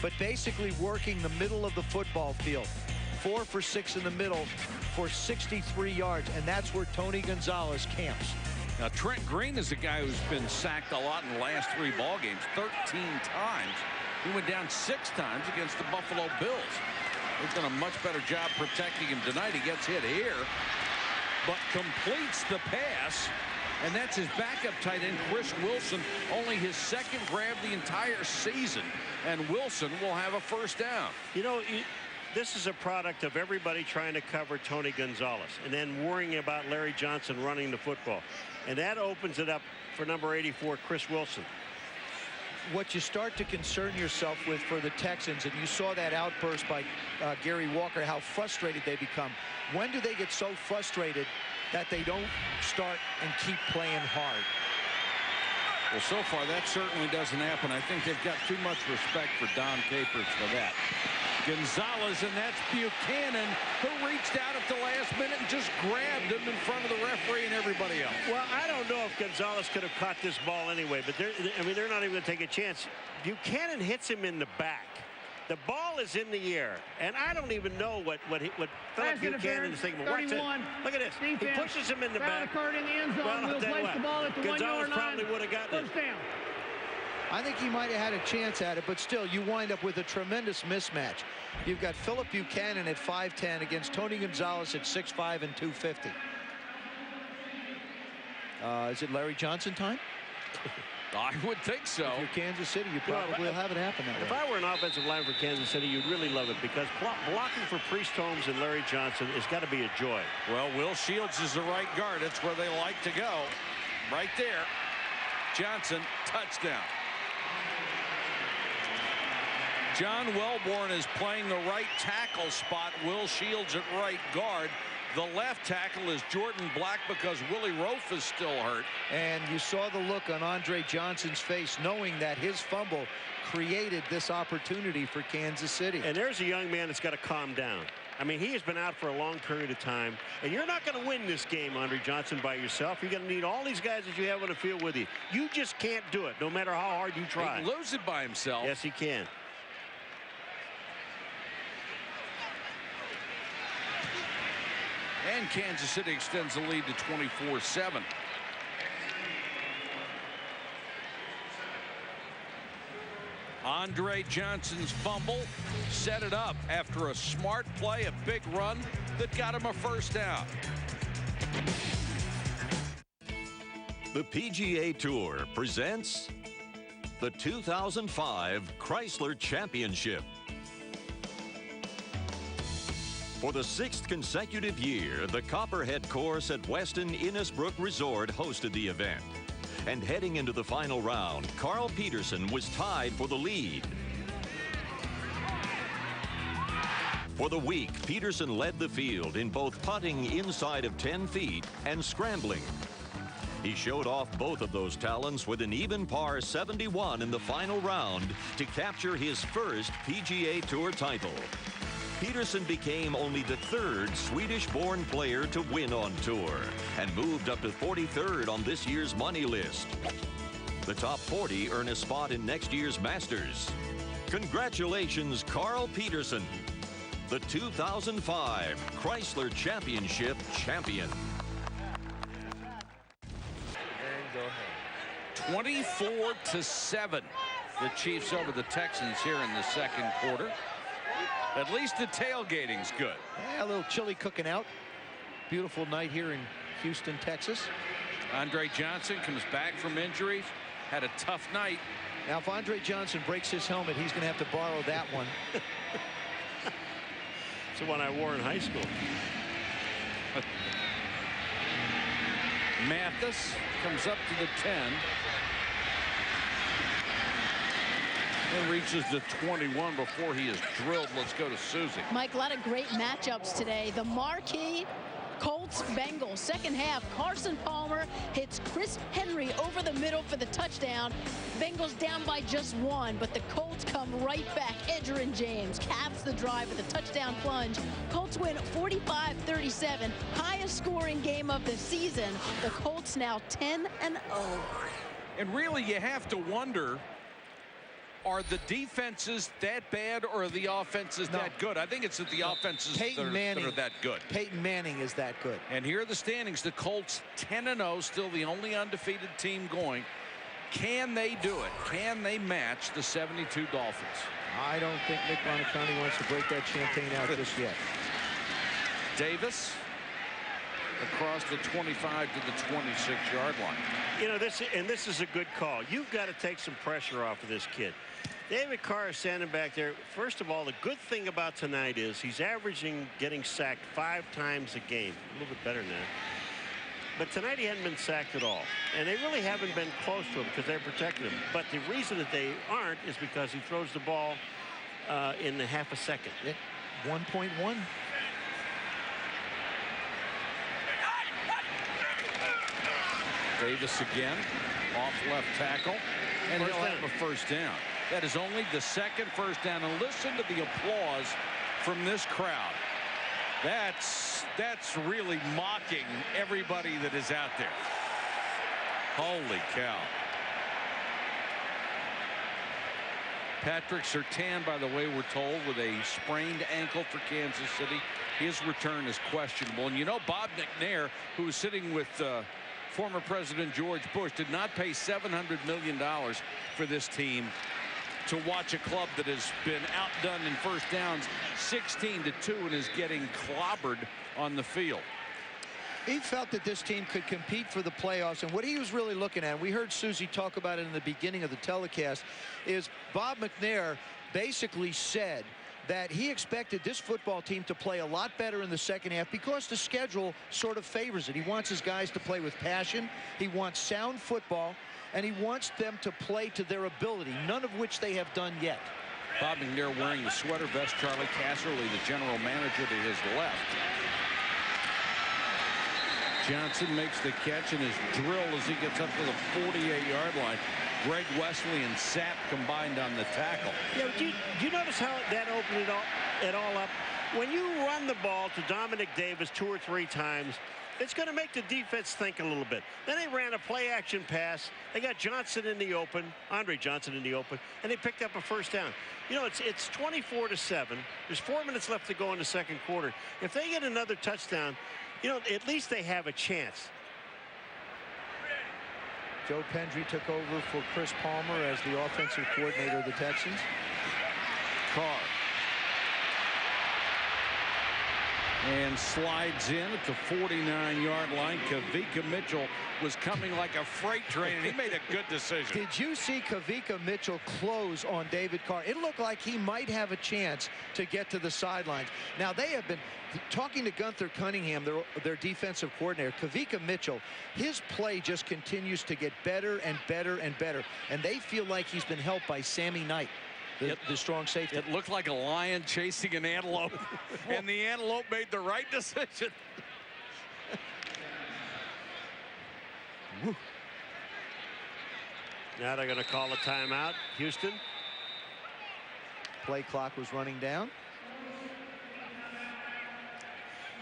but basically working the middle of the football field. 4 for 6 in the middle for 63 yards, and that's where Tony Gonzalez camps. Now, Trent Green is a guy who's been sacked a lot in the last 3 ball games, 13 times. He went down 6 times against the Buffalo Bills. They've done a much better job protecting him tonight. He gets hit here, but completes the pass, and that's his backup tight end, Chris Wilson, only his 2nd grab the entire season, and Wilson will have a first down. You know, this is a product of everybody trying to cover Tony Gonzalez and then worrying about Larry Johnson running the football. And that opens it up for number 84, Chris Wilson. What you start to concern yourself with for the Texans, and you saw that outburst by Gary Walker, how frustrated they become. When do they get so frustrated that they don't start and keep playing hard? Well, so far, that certainly doesn't happen. I think they've got too much respect for Don Capers for that. Gonzalez, and that's Buchanan, who reached out at the last minute and just grabbed him in front of the referee and everybody else. Well, I don't know if Gonzalez could have caught this ball anyway, but they're not even going to take a chance. Buchanan hits him in the back. The ball is in the air, and I don't even know what Philip Buchanan is thinking. Watch it. Look at this. Defense. He pushes him in the back. In the end zone. We'll place the ball at the Gonzalez 1 yard line. probably would have gotten it. Down. I think he might have had a chance at it, but still, you wind up with a tremendous mismatch. You've got Philip Buchanan at 5'10" against Tony Gonzalez at 6'5" and 250. Is it Larry Johnson time? I would think so. If you're Kansas City, you probably will have it happen that way. If I were an offensive line for Kansas City, you'd really love it, because blocking for Priest Holmes and Larry Johnson has got to be a joy. Well, Will Shields is the right guard. That's where they like to go. Right there. Johnson, touchdown. John Welborn is playing the right tackle spot. Will Shields at right guard. The left tackle is Jordan Black because Willie Rofe is still hurt. And you saw the look on Andre Johnson's face, knowing that his fumble created this opportunity for Kansas City. And there's a young man that's got to calm down. I mean, he has been out for a long period of time, and you're not going to win this game, Andre Johnson, by yourself. You're going to need all these guys that you have on the field with you. You just can't do it, no matter how hard you try. He can lose it by himself. Yes, he can. And Kansas City extends the lead to 24-7. Andre Johnson's fumble set it up after a smart play, a big run that got him a first down. The PGA Tour presents the 2005 Chrysler Championship. For the 6th consecutive year, the Copperhead course at Westin Innisbrook Resort hosted the event. And heading into the final round, Carl Peterson was tied for the lead. For the week, Peterson led the field in both putting inside of 10 feet and scrambling. He showed off both of those talents with an even par 71 in the final round to capture his first PGA Tour title. Peterson became only the 3rd Swedish-born player to win on tour and moved up to 43rd on this year's money list. The top 40 earn a spot in next year's Masters. Congratulations, Carl Peterson, the 2005 Chrysler Championship champion. 24-7. The Chiefs over the Texans here in the 2nd quarter. At least the tailgating's good. Yeah, a little chili cooking out. Beautiful night here in Houston, Texas. Andre Johnson comes back from injuries. Had a tough night. Now, if Andre Johnson breaks his helmet, he's going to have to borrow that one. It's the one I wore in high school. Mathis comes up to the 10. And reaches the 21 before he is drilled. Let's go to Susie. Mike, a lot of great matchups today. The marquee Colts-Bengals second half. Carson Palmer hits Chris Henry over the middle for the touchdown. Bengals down by just 1, but the Colts come right back. Edgerrin James caps the drive with a touchdown plunge. Colts win 45-37, highest scoring game of the season. The Colts now 10-0. And really, you have to wonder, Are the defenses that bad or are the offenses that good? I think it's that the offenses that are that good. Peyton Manning is that good. And here are the standings. The Colts 10-0, still the only undefeated team going. Can they do it? Can they match the 72 Dolphins? I don't think Nick Buoniconti wants to break that champagne out just yet. Davis across the 25 to the 26-yard line. You know, this is a good call. You've got to take some pressure off of this kid. David Carr is standing back there. First of all, the good thing about tonight is he's averaging getting sacked 5 times a game. A little bit better than that. But tonight he hadn't been sacked at all. And they really haven't been close to him because they're protecting him. But the reason that they aren't is because he throws the ball in half a second. 1.1. Davis again off left tackle. And he'll have a first down. That is only the second first down. And listen to the applause from this crowd. That's really mocking everybody that is out there. Holy cow. Patrick Surtain, by the way, we're told, with a sprained ankle for Kansas City. His return is questionable. And you know, Bob McNair, who was sitting with former President George Bush, did not pay $700 million for this team to watch a club that has been outdone in first downs 16-2 and is getting clobbered on the field. He felt that this team could compete for the playoffs, and what he was really looking at, we heard Susie talk about it in the beginning of the telecast, is Bob McNair basically said that he expected this football team to play a lot better in the second half because the schedule sort of favors it. He wants his guys to play with passion. He wants sound football, and he wants them to play to their ability, none of which they have done yet. Bob McNair wearing the sweater vest. Charlie Casserly, the general manager, to his left. Johnson makes the catch and is drilled as he gets up to the 48-yard line. Greg Wesley and Sapp combined on the tackle. Yeah, but do you notice how that opened it all up? When you run the ball to Dominic Davis 2 or 3 times, it's going to make the defense think a little bit. Then they ran a play-action pass. They got Johnson in the open, Andre Johnson in the open, and they picked up a first down. You know, it's 24-7. There's 4 minutes left to go in the second quarter. If they get another touchdown, you know, at least they have a chance. Joe Pendry took over for Chris Palmer as the offensive coordinator of the Texans. Carr. And slides in at the 49-yard line. Kavika Mitchell was coming like a freight train, and he made a good decision. Did you see Kavika Mitchell close on David Carr? It looked like he might have a chance to get to the sidelines. Now, they have been talking to Gunther Cunningham, their defensive coordinator. Kavika Mitchell, his play just continues to get better and better and better. And they feel like he's been helped by Sammy Knight, the strong safety. It looked like a lion chasing an antelope, and the antelope made the right decision. Now they're going to call a timeout. Houston. Play clock was running down.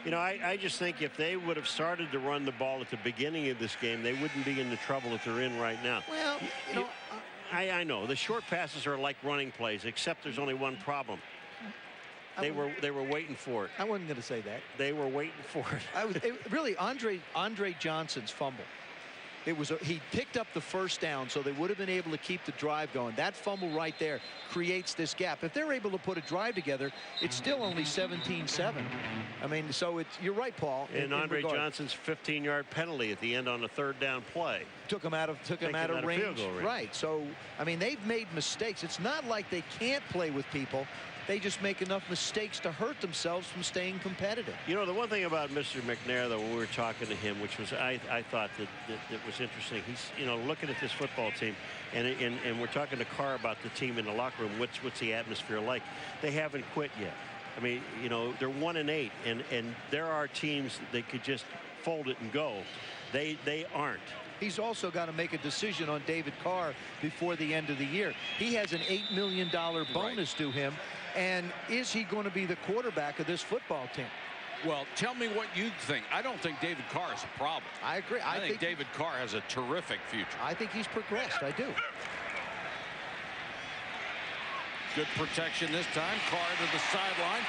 You know, I just think if they would have started to run the ball at the beginning of this game, they wouldn't be in the trouble that they're in right now. Well, you know, I know the short passes are like running plays, except there's only one problem. They were waiting for it. I wasn't going to say that. They were waiting for it. Really, Andre Johnson's fumble. He picked up the first down, so they would have been able to keep the drive going. That fumble right there creates this gap. If they're able to put a drive together, it's still only 17-7. I mean, so you're right, Paul. And Andre Johnson's 15-yard penalty at the end on the third down play took him out of range. Field goal range. Right. So I mean, they've made mistakes. It's not like they can't play with people. They just make enough mistakes to hurt themselves from staying competitive. You know, the one thing about Mr. McNair, though, when we were talking to him, which was I thought that was interesting. He's, you know, looking at this football team, and we're talking to Carr about the team in the locker room. What's the atmosphere like? They haven't quit yet. I mean, you know, they're 1-8, and there are teams that could just fold it and go. They aren't. He's also got to make a decision on David Carr before the end of the year. He has an $8 million bonus to him. And is he going to be the quarterback of this football team? Well, tell me what you think. I don't think David Carr is a problem. I agree. I think David Carr has a terrific future. I think he's progressed. I do. Good protection this time. Carr to the sideline.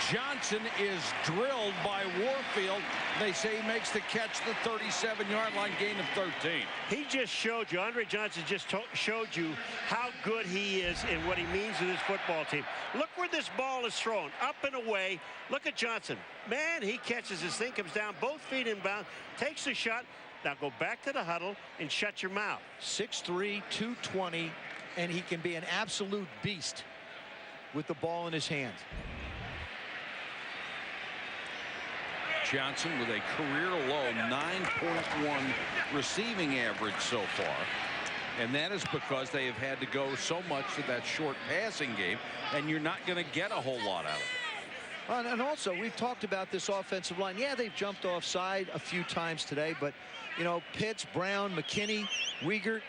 Johnson is drilled by Warfield. They say he makes the catch, the 37-yard line, gain of 13. He just showed you, Andre Johnson just showed you how good he is and what he means to this football team. Look where this ball is thrown, up and away. Look at Johnson. Man, he catches his thing, comes down, both feet inbound, takes the shot. Now go back to the huddle and shut your mouth. 6'3", 220, and he can be an absolute beast with the ball in his hands. Johnson with a career-low 9.1 receiving average so far. And that is because they have had to go so much to that short passing game, and you're not going to get a whole lot out of it. And also, we've talked about this offensive line. Yeah, they've jumped offside a few times today, but, you know, Pitts, Brown, McKinney, Wiegert,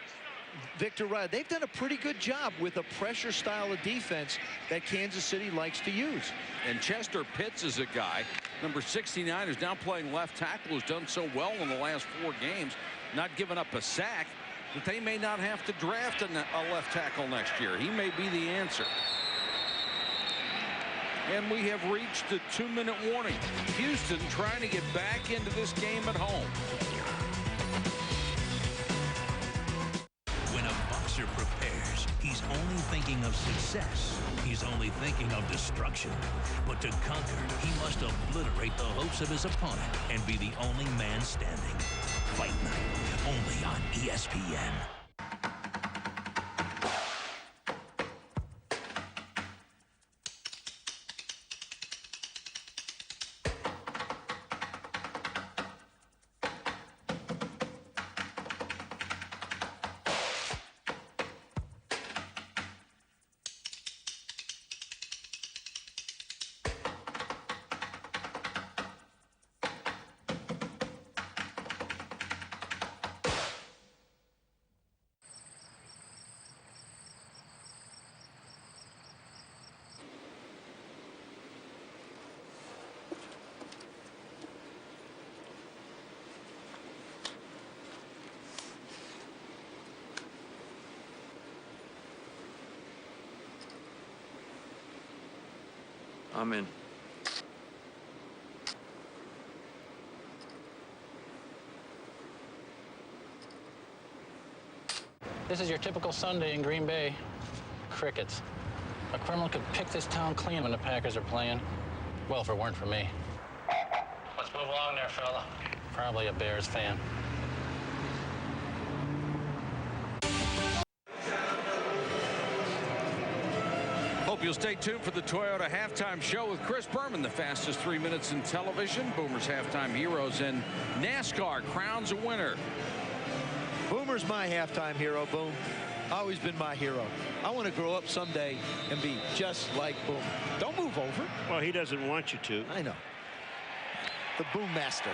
Victor Riley, they've done a pretty good job with a pressure style of defense that Kansas City likes to use. And Chester Pitts is a guy, number 69, who's now playing left tackle, who's done so well in the last 4 games, not giving up a sack, that they may not have to draft a left tackle next year. He may be the answer. And we have reached the 2-minute warning. Houston trying to get back into this game at home. When a boxer prepares, he's only thinking of success. He's only thinking of destruction. But to conquer, he must obliterate the hopes of his opponent and be the only man standing. Fight Night, only on ESPN. I'm in. This is your typical Sunday in Green Bay. Crickets. A criminal could pick this town clean when the Packers are playing. Well, if it weren't for me. Let's move along there, fella. Probably a Bears fan. Hope you'll stay tuned for the Toyota halftime show with Chris Berman, the fastest 3 minutes in television. Boomer's halftime heroes, and NASCAR crowns a winner. Boomer's my halftime hero, Boom. Always been my hero. I want to grow up someday and be just like Boom. Don't move over. Well, he doesn't want you to. I know. The Boom Master.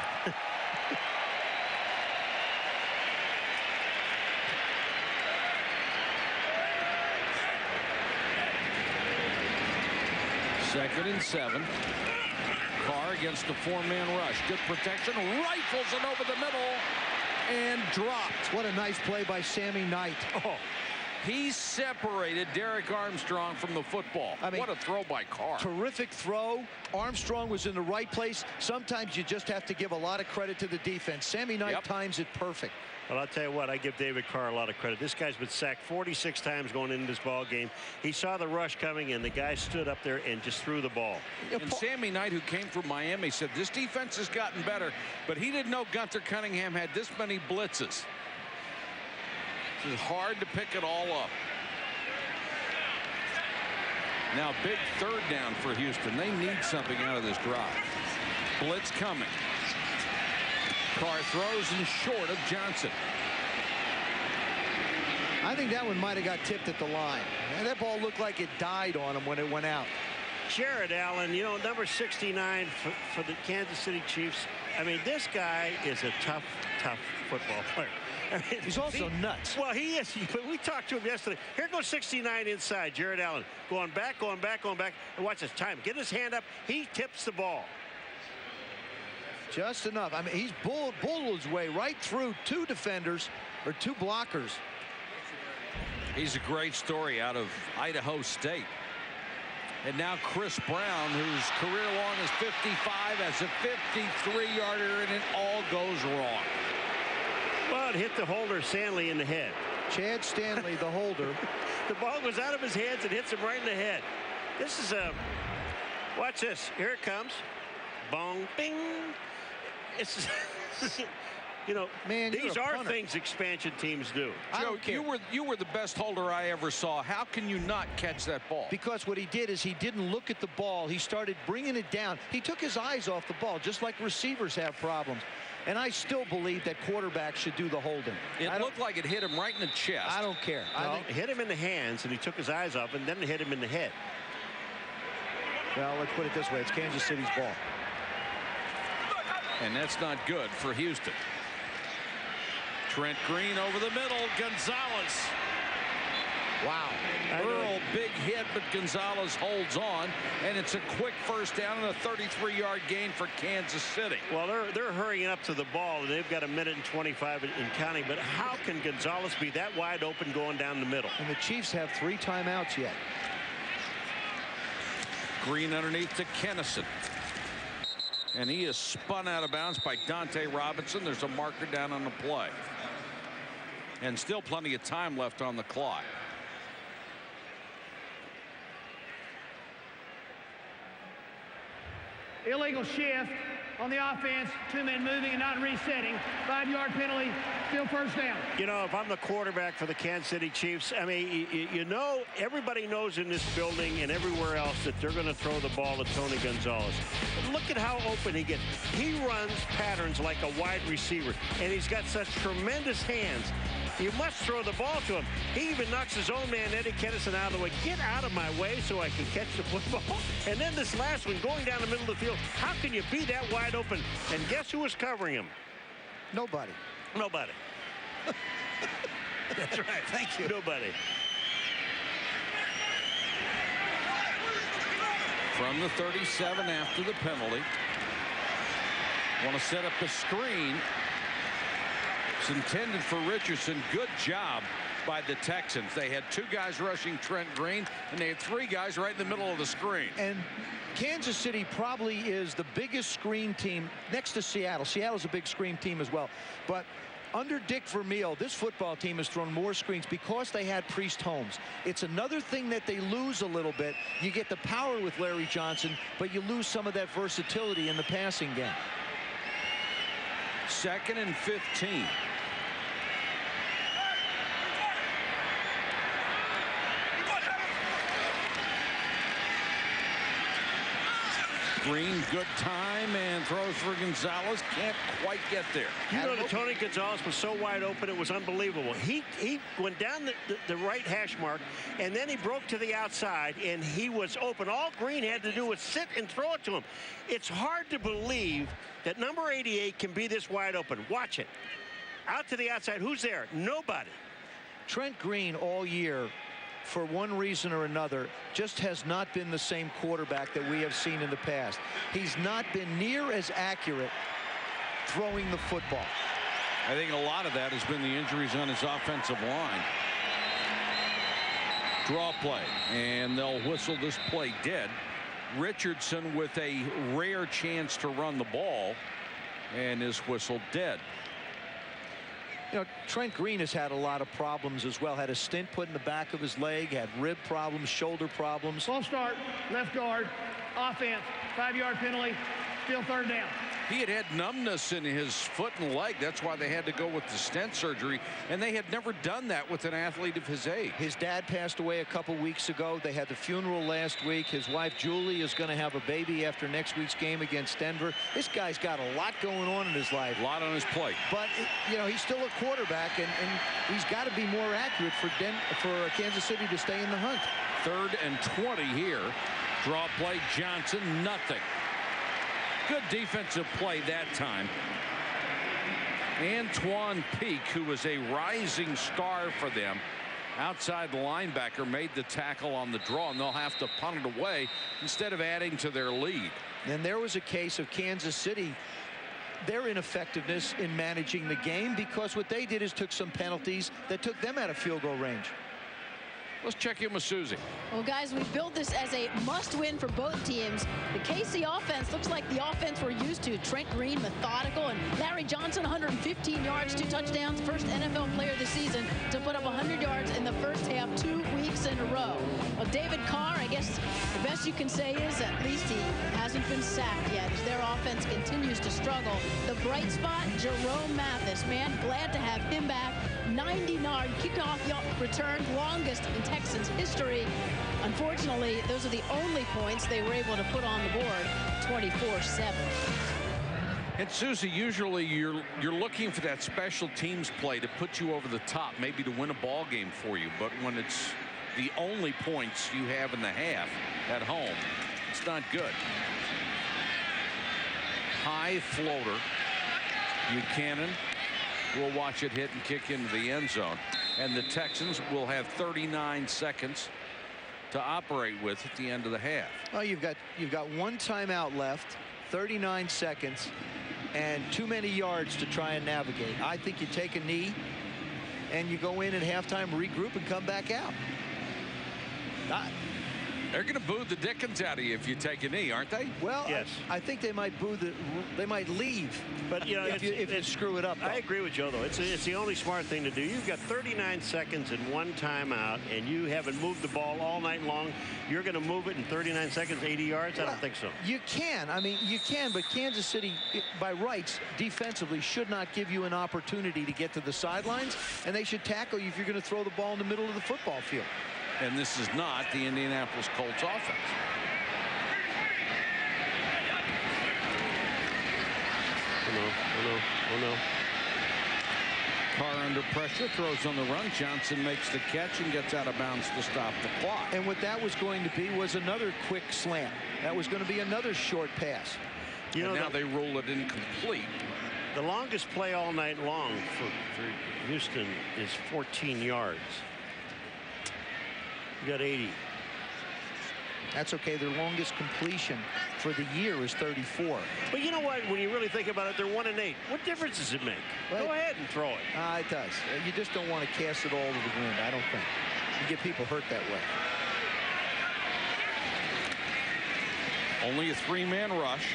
Second and 7. Carr against the 4-man rush. Good protection. Rifles it over the middle and dropped. What a nice play by Sammy Knight. Oh, he separated Derek Armstrong from the football. I mean, what a throw by Carr. Terrific throw. Armstrong was in the right place. Sometimes you just have to give a lot of credit to the defense. Sammy Knight times it perfect. Well, I'll tell you what, I give David Carr a lot of credit. This guy's been sacked 46 times going into this ball game. He saw the rush coming, and the guy stood up there and just threw the ball. And Sammy Knight, who came from Miami, said this defense has gotten better, but he didn't know Gunther Cunningham had this many blitzes. It's hard to pick it all up. Now, big 3rd down for Houston. They need something out of this drive. Blitz coming. Carr throws in short of Johnson. I think that one might have got tipped at the line. And that ball looked like it died on him when it went out. Jared Allen, you know, number 69 for the Kansas City Chiefs. I mean, this guy is a tough football player. I mean, he's also nuts. Well, he is. But we talked to him yesterday. Here goes 69 inside, Jared Allen. Going back. And watch this time. Get his hand up. He tips the ball. Just enough. I mean, he's bulled his way right through 2 defenders or 2 blockers. He's a great story out of Idaho State. And now Chris Brown, whose career long is 55, has a 53-yarder, and it all goes wrong. Well, it hit the holder Stanley in the head. Chad Stanley, the holder. The ball goes out of his hands and hits him right in the head. This is a... Watch this. Here it comes. Bong, bing. It's... You know, man, these are things expansion teams do. Joe, you were the best holder I ever saw. How can you not catch that ball? Because what he did is he didn't look at the ball. He started bringing it down. He took his eyes off the ball, just like receivers have problems. And I still believe that quarterbacks should do the holding. It looked like it hit him right in the chest. I don't care. Well, it hit him in the hands, and he took his eyes off, and then it hit him in the head. Well, let's put it this way. It's Kansas City's ball. And that's not good for Houston. Trent Green over the middle. Gonzalez. Wow. Earl, big hit, but Gonzalez holds on, and it's a quick first down and a 33-yard gain for Kansas City. Well, they're hurrying up to the ball, and they've got 1:25 in counting, but how can Gonzalez be that wide open going down the middle? And the Chiefs have 3 timeouts yet. Green underneath to Kennison. And he is spun out of bounds by Dante Robinson. There's a marker down on the play. And still plenty of time left on the clock. Illegal shift on the offense. 2 men moving and not resetting. 5-yard penalty. Still first down. You know, if I'm the quarterback for the Kansas City Chiefs, I mean, you know, everybody knows in this building and everywhere else that they're going to throw the ball to Tony Gonzalez. But look at how open he gets. He runs patterns like a wide receiver, and he's got such tremendous hands. You must throw the ball to him. He even knocks his own man, Eddie Kennison, out of the way. Get out of my way so I can catch the football. And then this last one, going down the middle of the field. How can you be that wide open? And guess who was covering him? Nobody. Nobody. That's right. Thank you. Nobody. From the 37 after the penalty. Want to set up the screen. It's intended for Richardson. Good job by the Texans. They had 2 guys rushing Trent Green, and they had 3 guys right in the middle of the screen. And Kansas City probably is the biggest screen team next to Seattle. Seattle's a big screen team as well. But under Dick Vermeil, this football team has thrown more screens because they had Priest Holmes. It's another thing that they lose a little bit. You get the power with Larry Johnson, but you lose some of that versatility in the passing game. 2nd and 15. Green, good time, and throws for Gonzalez. Can't quite get there. You know that Tony Gonzalez was so wide open, it was unbelievable. He went down the right hash mark, and then he broke to the outside, and he was open. All Green had to do was sit and throw it to him. It's hard to believe that number 88 can be this wide open. Watch it. Out to the outside. Who's there? Nobody. Trent Green all year, for one reason or another, just has not been the same quarterback that we have seen in the past. He's not been near as accurate throwing the football. I think a lot of that has been the injuries on his offensive line. Draw play, and they'll whistle this play dead. Richardson with a rare chance to run the ball, and is whistled dead. You know, Trent Green has had a lot of problems as well. Had a stint put in the back of his leg, had rib problems, shoulder problems. False start, left guard, offense, 5-yard penalty, still third down. He had numbness in his foot and leg. That's why they had to go with the stent surgery, and they had never done that with an athlete of his age. His dad passed away a couple weeks ago. They had the funeral last week. His wife Julie is going to have a baby after next week's game against Denver. This guy's got a lot going on in his life. A lot on his plate. But you know, he's still a quarterback, and he's got to be more accurate for Kansas City to stay in the hunt. 3rd and 20 here. Draw play, Johnson, nothing. Good defensive play that time. Antoine Peak, who was a rising star for them, outside linebacker, made the tackle on the draw, and they'll have to punt it away instead of adding to their lead. And there was a case of Kansas City, their ineffectiveness in managing the game, because what they did is took some penalties that took them out of field goal range. Let's check in with Susie. Well, guys, we built this as a must-win for both teams. The KC offense looks like the offense we're used to. Trent Green, methodical, and Larry Johnson, 115 yards, 2 touchdowns. First NFL player this season to put up 100 yards in the first half 2 weeks in a row. Well, David Carr, I guess the best you can say is at least he hasn't been sacked yet as their offense continues to struggle. The bright spot, Jerome Mathis. Man, glad to have him back. 90-yard kickoff return, longest in Texans history. Unfortunately, those are the only points they were able to put on the board, 24-7. And Susie, usually you're looking for that special teams play to put you over the top, maybe to win a ball game for you. But when it's the only points you have in the half at home, it's not good. High floater. Buchanan will watch it hit and kick into the end zone. And the Texans will have 39 seconds to operate with at the end of the half. Well, you've got one timeout left, 39 seconds, and too many yards to try and navigate. I think you take a knee and you go in at halftime, regroup, and come back out. They're going to boo the dickens out of you if you take a knee, aren't they? Well, yes. I think they might they might leave. But you know, if you screw it up. I agree with Joe, though. It's the only smart thing to do. You've got 39 seconds and one timeout, and you haven't moved the ball all night long. You're going to move it in 39 seconds, 80 yards? I don't think so. You can. I mean, you can, but Kansas City, by rights, defensively, should not give you an opportunity to get to the sidelines, and they should tackle you if you're going to throw the ball in the middle of the football field. And this is not the Indianapolis Colts offense. Oh no. Carr under pressure, throws on the run. Johnson makes the catch and gets out of bounds to stop the clock. And what that was going to be was another quick slant. That was going to be another short pass. You know, now they rule it incomplete. The longest play all night long for Houston is 14 yards. You got 80. That's okay. Their longest completion for the year is 34. But you know what? When you really think about it, they're 1-8. What difference does it make? Right. Go ahead and throw it. It does. You just don't want to cast it all to the wind, I don't think. You get people hurt that way. Only a 3-man rush.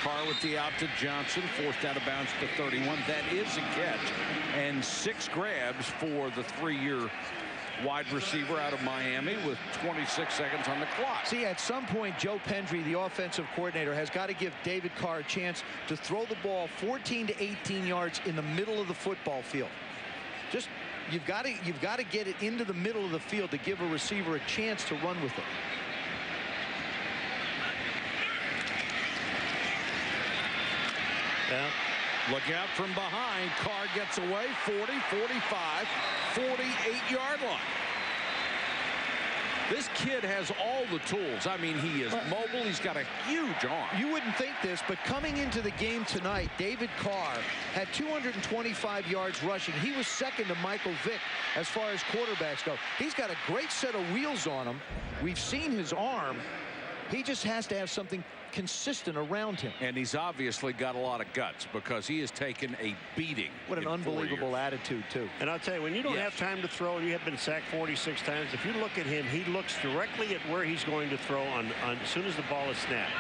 Carr with the out to Johnson, forced out of bounds to 31. That is a catch. And 6 grabs for the 3-year wide receiver out of Miami with 26 seconds on the clock. See, at some point, Joe Pendry, the offensive coordinator, has got to give David Carr a chance to throw the ball 14 to 18 yards in the middle of the football field. Just you've got to get it into the middle of the field to give a receiver a chance to run with it. Yeah. Look out from behind. Carr gets away. 40, 45, 48-yard line. This kid has all the tools. I mean, he is mobile. He's got a huge arm. You wouldn't think this, but coming into the game tonight, David Carr had 225 yards rushing. He was second to Michael Vick as far as quarterbacks go. He's got a great set of wheels on him. We've seen his arm. He just has to have something consistent around him. And he's obviously got a lot of guts because he has taken a beating. What an unbelievable attitude, too. And I'll tell you, when you don't have time to throw and you have been sacked 46 times, if you look at him, he looks directly at where he's going to throw on as soon as the ball is snapped.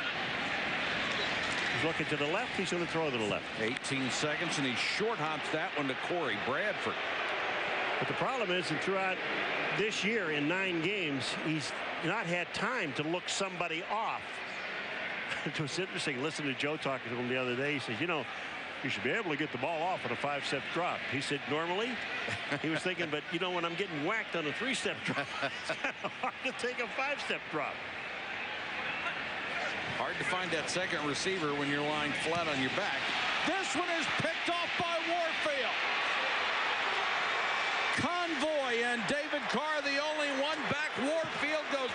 He's looking to the left. He's going to throw to the left. 18 seconds, and he short hops that one to Corey Bradford. But the problem is that throughout this year in 9 games, he's not had time to look somebody off. It was interesting listening to Joe talking to him the other day. He says, you know, you should be able to get the ball off on a 5-step drop. He said, normally? He was thinking, but, you know, when I'm getting whacked on a 3-step drop, it's kind of hard to take a 5-step drop. Hard to find that second receiver when you're lying flat on your back. This one is picked off by Warfield. Convoy and David Carr, the only one back. Warfield goes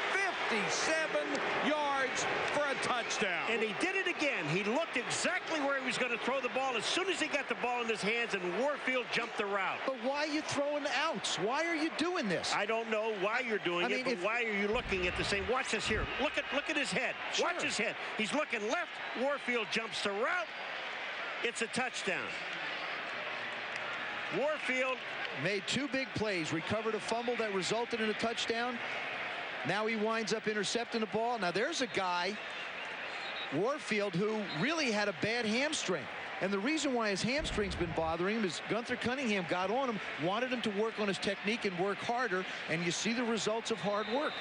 57 yards for a touchdown. And he did it again. He looked exactly where he was going to throw the ball as soon as he got the ball in his hands, and Warfield jumped the route. But why are you throwing outs? Why are you doing this? I don't know why you're doing it, but why are you looking at the same? Watch this here. Look at his head. Sure. Watch his head. He's looking left. Warfield jumps the route. It's a touchdown. Warfield Made 2 big plays, recovered a fumble that resulted in a touchdown. Now he winds up intercepting the ball. Now there's a guy, Warfield, who really had a bad hamstring. And the reason why his hamstring's been bothering him is Gunther Cunningham got on him, wanted him to work on his technique and work harder, and you see the results of hard work.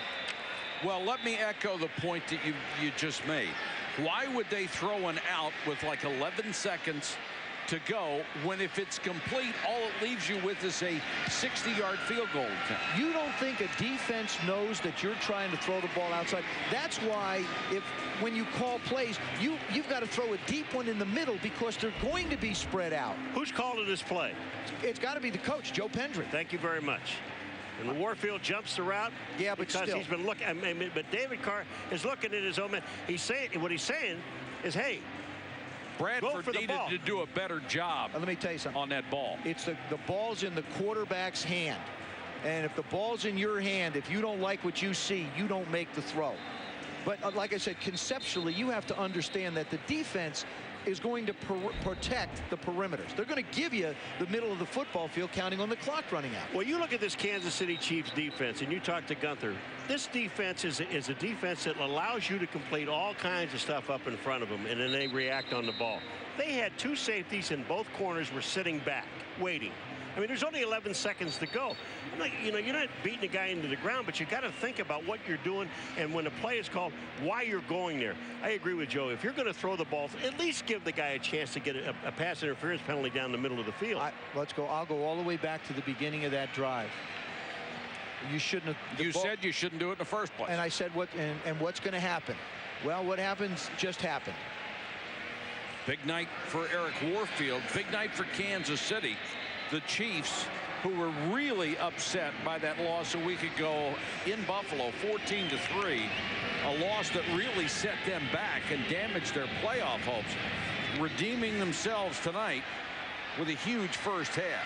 Well, let me echo the point that you just made. Why would they throw an out with like 11 seconds to go when if it's complete, all it leaves you with is a 60-yard field goal attempt? You don't think a defense knows that you're trying to throw the ball outside? That's why when you call plays, you've got to throw a deep one in the middle because they're going to be spread out. Who's calling this play? It's got to be the coach, Joe Pendry. Thank you very much. And Warfield jumps the route. Yeah, but because still. He's been looking. But David Carr is looking at his own man. What he's saying is, hey, Bradford needed to do a better job. Let me tell you something. On that ball. It's the ball's in the quarterback's hand. And if the ball's in your hand, if you don't like what you see, you don't make the throw. But like I said, conceptually, you have to understand that the defense is going to protect the perimeters. They're going to give you the middle of the football field, counting on the clock running out. Well, you look at this Kansas City Chiefs defense, and you talk to Gunther. This defense is a defense that allows you to complete all kinds of stuff up in front of them, and then they react on the ball. They had 2 safeties, and both corners were sitting back, waiting. I mean, there's only 11 seconds to go. You're not beating a guy into the ground, but you got to think about what you're doing, and when a play is called, why you're going there. I agree with Joe. If you're going to throw the ball, at least give the guy a chance to get a pass interference penalty down the middle of the field. Let's go. I'll go all the way back to the beginning of that drive. You shouldn't have. You said you shouldn't do it in the first place. And I said and what's going to happen? Well, what happens just happened. Big night for Eric Warfield. Big night for Kansas City. The Chiefs, who were really upset by that loss a week ago in Buffalo, 14-3, a loss that really set them back and damaged their playoff hopes, redeeming themselves tonight with a huge first half.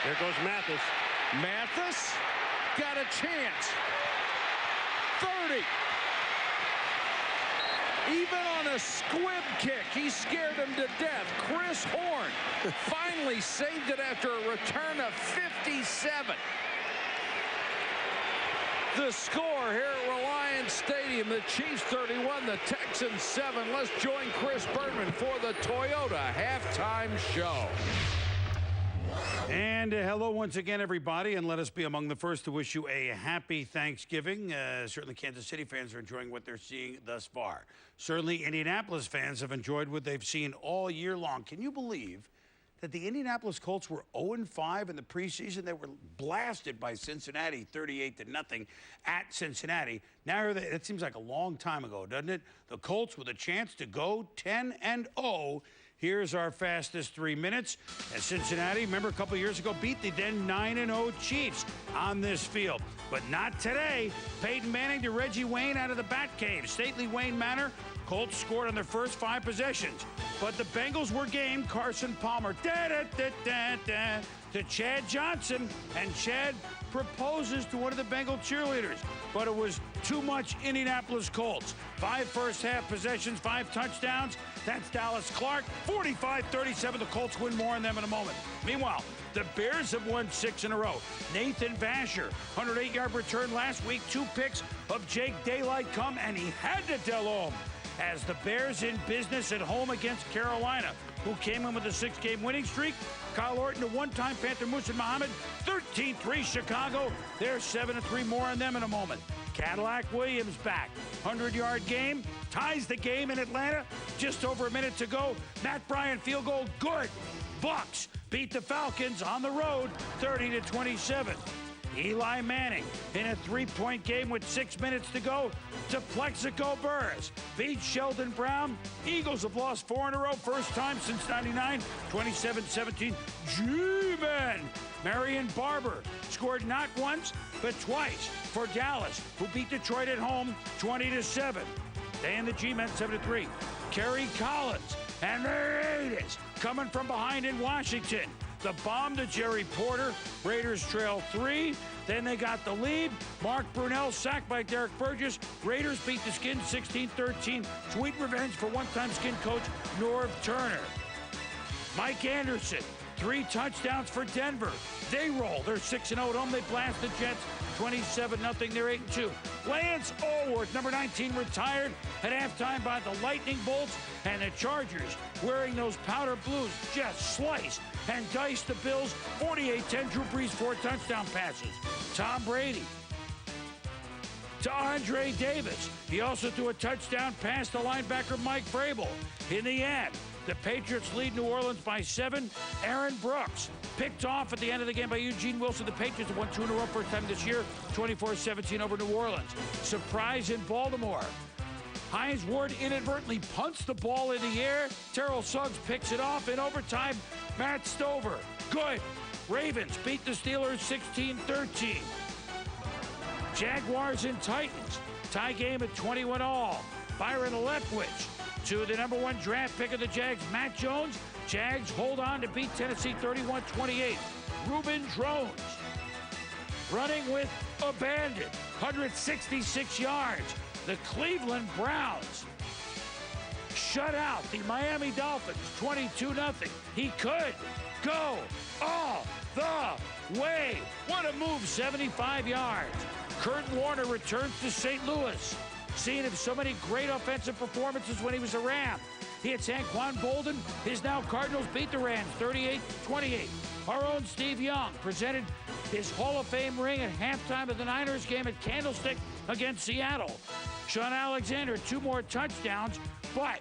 There goes Mathis. Mathis got a chance. 30. Even on a squib kick, he scared him to death. Chris Horn finally saved it after a return of 57. The score here at Reliance Stadium, the Chiefs 31, the Texans 7. Let's join Chris Bergman for the Toyota halftime show. And hello once again, everybody, and let us be among the first to wish you a happy Thanksgiving. Certainly Kansas City fans are enjoying what they're seeing thus far. Certainly Indianapolis fans have enjoyed what they've seen all year long. Can you believe that the Indianapolis Colts were 0-5 in the preseason? They were blasted by Cincinnati 38-0 at Cincinnati. Now it seems like a long time ago, doesn't it? The Colts with a chance to go 10-0. Here's our fastest 3 minutes. As Cincinnati, remember a couple years ago, beat the then 9-0 Chiefs on this field. But not today. Peyton Manning to Reggie Wayne out of the Batcave. Stately Wayne Manor. Colts scored on their first 5 possessions. But the Bengals were game. Carson Palmer to Chad Johnson. And Chad proposes to one of the Bengal cheerleaders. But it was too much Indianapolis Colts. 5 first half possessions, 5 touchdowns. That's Dallas Clark. 45-37. The Colts win more on them in a moment. Meanwhile, the Bears have won 6 in a row. Nathan Vasher, 108-yard return last week. 2 picks of Jake Daylight come, and he had to tell home. As the Bears in business at home against Carolina, who came in with a 6-game winning streak. Kyle Orton, the one-time Panther Musa Muhammad, 13-3 Chicago. They're 7-3, more on them in a moment. Cadillac Williams back. 100-yard game, ties the game in Atlanta. Just over a minute to go. Matt Bryant field goal, good. Bucks beat the Falcons on the road, 30-27. Eli Manning in a 3-point game with 6 minutes to go to Plexico Burris. Beats Sheldon Brown. Eagles have lost 4 in a row, first time since 99, 27-17. G-Men. Marion Barber scored not once, but twice for Dallas, who beat Detroit at home 20-7. They and the G-Men 7-3. Kerry Collins and the Raiders coming from behind in Washington. The bomb to Jerry Porter. Raiders trail 3. Then they got the lead. Mark Brunell sacked by Derek Burgess. Raiders beat the Skins 16-13. Sweet revenge for one-time Skin coach Norv Turner. Mike Anderson 3 touchdowns for Denver. They roll. They're 6-0 at home. They blast the Jets 27-0. They're 8-2. Lance Allworth, number 19, retired at halftime by the Lightning Bolts. And the Chargers, wearing those powder blues, just sliced and diced the Bills 48-10. Drew Brees 4 touchdown passes. Tom Brady to Andre Davis. He also threw a touchdown pass to linebacker Mike Vrabel. In the end, the Patriots lead New Orleans by 7. Aaron Brooks picked off at the end of the game by Eugene Wilson. The Patriots have won 2 in a row first time this year, 24-17 over New Orleans. Surprise in Baltimore. Hines Ward inadvertently punts the ball in the air. Terrell Suggs picks it off in overtime. Matt Stover, good. Ravens beat the Steelers 16-13. Jaguars and Titans, tie game at 21 all. Byron Leftwich to the number 1 draft pick of the Jags, Matt Jones. Jags hold on to beat Tennessee 31-28. Reuben Drones running with abandon, 166 yards. The Cleveland Browns shut out the Miami Dolphins 22-0. He could go all the way. What a move, 75 yards. Kurt Warner returns to St. Louis, seeing him so many great offensive performances when he was a Ram. He had Saquon Bolden. His now Cardinals beat the Rams 38-28. Our own Steve Young presented his Hall of Fame ring at halftime of the Niners game at Candlestick against Seattle. Sean Alexander, 2 more touchdowns, but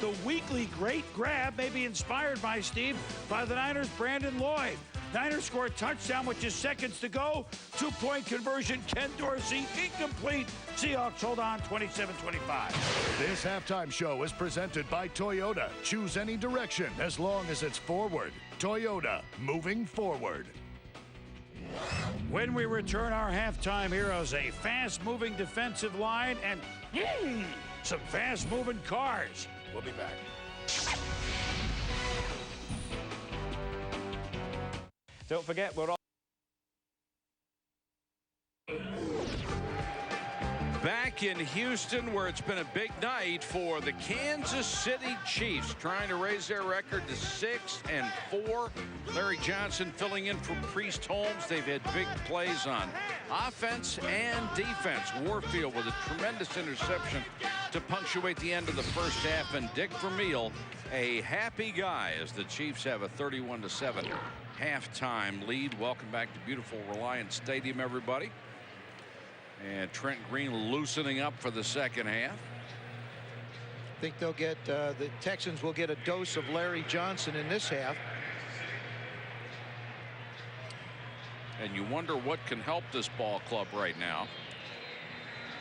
the weekly great grab may be inspired by Steve by the Niners' Brandon Lloyd. Niners score a touchdown with just seconds to go. 2-point conversion, Ken Dorsey, incomplete. Seahawks hold on 27-25. This halftime show is presented by Toyota. Choose any direction as long as it's forward. Toyota, moving forward. When we return, our halftime heroes, a fast-moving defensive line and some fast-moving cars. We'll be back. Don't forget, we're all back in Houston, where it's been a big night for the Kansas City Chiefs, trying to raise their record to 6-4. Larry Johnson filling in for Priest Holmes. They've had big plays on offense and defense. Warfield with a tremendous interception to punctuate the end of the first half, and Dick Vermeil, a happy guy, as the Chiefs have a 31-7 halftime lead. Welcome back to beautiful Reliance Stadium, everybody. And Trent Green loosening up for the second half. I think they'll get the Texans will get a dose of Larry Johnson in this half. And you wonder what can help this ball club right now.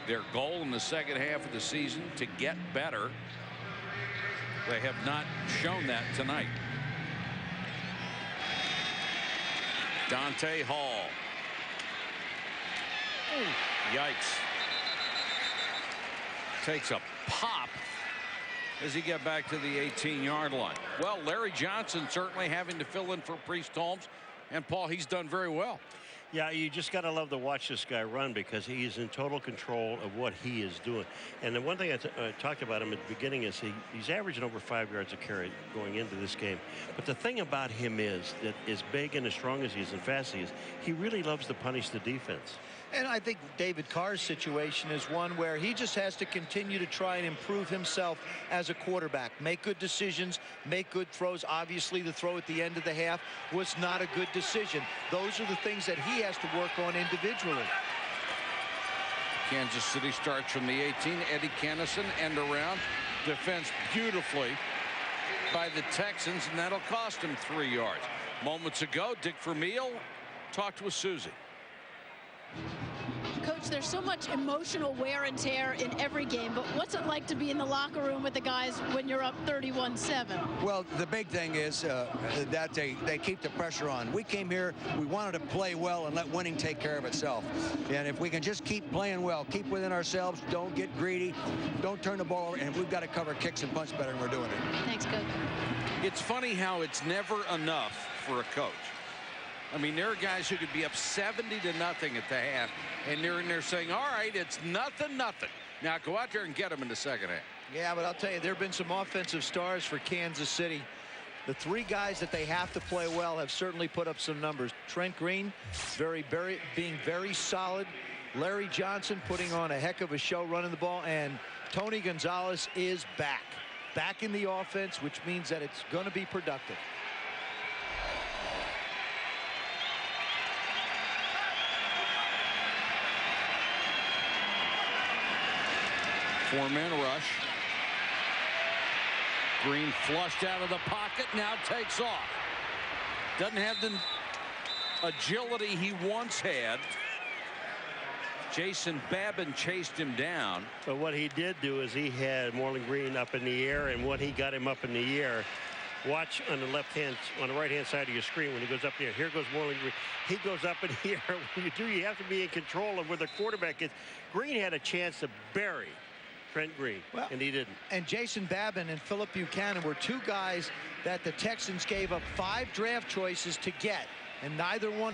Their goal in the second half of the season to get better. They have not shown that tonight. Dante Hall. Yikes. Takes a pop as he get back to the 18-yard line. Well, Larry Johnson certainly having to fill in for Priest Holmes. And, Paul, he's done very well. Yeah, you just got to love to watch this guy run, because he's in total control of what he is doing. And the one thing I talked about him at the beginning is he's averaging over 5 yards a carry going into this game. But the thing about him is that as big and as strong as he is and fast he is, he really loves to punish the defense. And I think David Carr's situation is one where he just has to continue to try and improve himself as a quarterback. Make good decisions, make good throws. Obviously, the throw at the end of the half was not a good decision. Those are the things that he has to work on individually. Kansas City starts from the 18. Eddie Kennison, end around. Defense beautifully by the Texans, and that'll cost him 3 yards. Moments ago, Dick Vermeil talked with Susie. Coach, there's so much emotional wear and tear in every game, but what's it like to be in the locker room with the guys when you're up 31-7? Well, the big thing is that they keep the pressure on. We came here, we wanted to play well and let winning take care of itself. And if we can just keep playing well, keep within ourselves, don't get greedy, don't turn the ball over, and we've got to cover kicks and punts better than we're doing it. Thanks, Coach. It's funny how it's never enough for a coach. I mean, there are guys who could be up 70-0 at the half, and they're in there saying, all right, it's 0-0. Now go out there and get them in the second half. Yeah, but I'll tell you, there have been some offensive stars for Kansas City The three guys that they have to play well have certainly put up some numbers. Trent Green being very solid. Larry Johnson putting on a heck of a show running the ball, and Tony Gonzalez is back in the offense, which means that it's going to be productive. Four-man rush. Green flushed out of the pocket, now takes off. Doesn't have the agility he once had. Jason Babin chased him down. But what he did do is he had Moreeeee Green up in the air, and when he got him up in the air, watch on the right-hand side of your screen when he goes up there. Here goes Moreeeee Green. He goes up in the air. When you do, you have to be in control of where the quarterback is. Green had a chance to bury Trent Green, and he didn't. And Jason Babin and Philip Buchanan were two guys that the Texans gave up 5 draft choices to get, and neither one